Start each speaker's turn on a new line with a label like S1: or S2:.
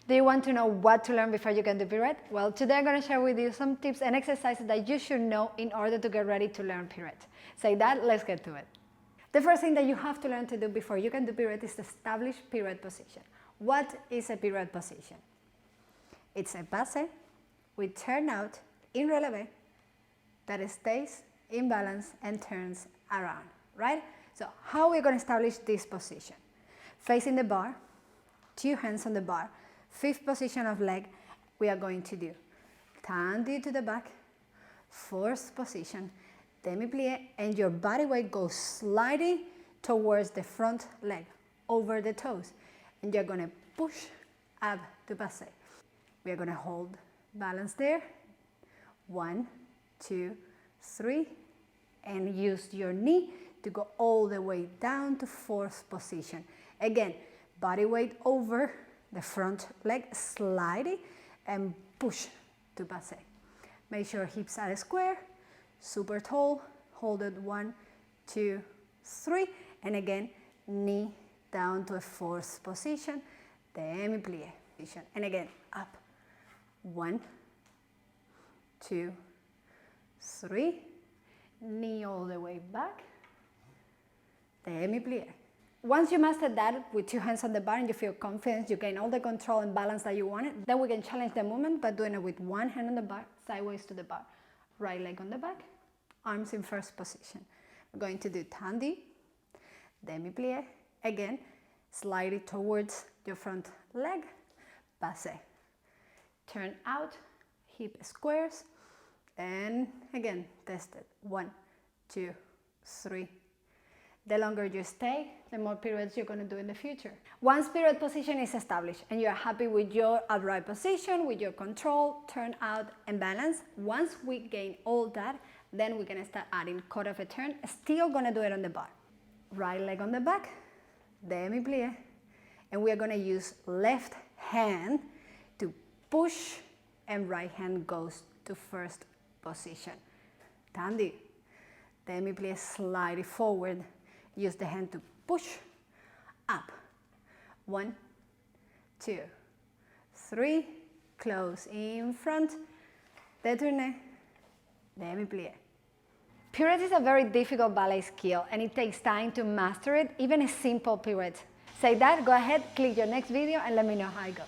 S1: Do you want to know what to learn before you can do pirouette? Well, today I'm going to share with you some tips and exercises that you should know in order to get ready to learn pirouette. Say that, let's get to it. The first thing that you have to learn to do before you can do pirouette is to establish pirouette position. What is a pirouette position? It's a passé with turnout in relevé that stays in balance and turns around, right? So how we're going to establish this position? Facing the bar, 2 hands on the bar, 5th position of leg, we are going to do tendu to the back, 4th position, demi-plie, and your body weight goes sliding towards the front leg, over the toes, and you're going to push up to passé. We are going to hold balance there, 1, 2, 3, and use your knee to go all the way down to 4th position. Again, body weight over the front leg, sliding and push to passé. Make sure hips are square, super tall, hold it 1, 2, 3, and again, knee down to a 4th position, demi-plie, and again, up, 1, 2, 3, knee all the way back, demi-plie. Once you master that with 2 hands on the bar and you feel confident, you gain all the control and balance that you wanted, then we can challenge the movement by doing it with 1 hand on the bar, sideways to the bar. Right leg on the back, arms in 1st position. We're going to do tendu, demi-plie, again, slide it towards your front leg, passé. Turn out, hip squares, and again, test it. 1, 2, 3. The longer you stay, the more pirouettes you're going to do in the future. Once pirouette position is established and you're happy with your upright position, with your control, turn out, and balance, once we gain all that, then we're going to start adding quarter of a turn, still going to do it on the bar. Right leg on the back, demi-plie, and we are going to use left hand to push and right hand goes to 1st position. Tendu, demi-plie, slide it forward. Use the hand to push up. 1, 2, 3, close in front, détourné, demi-plie. Pirouette is a very difficult ballet skill and it takes time to master it, even a simple pirouette. Say that, go ahead, click your next video and let me know how it goes.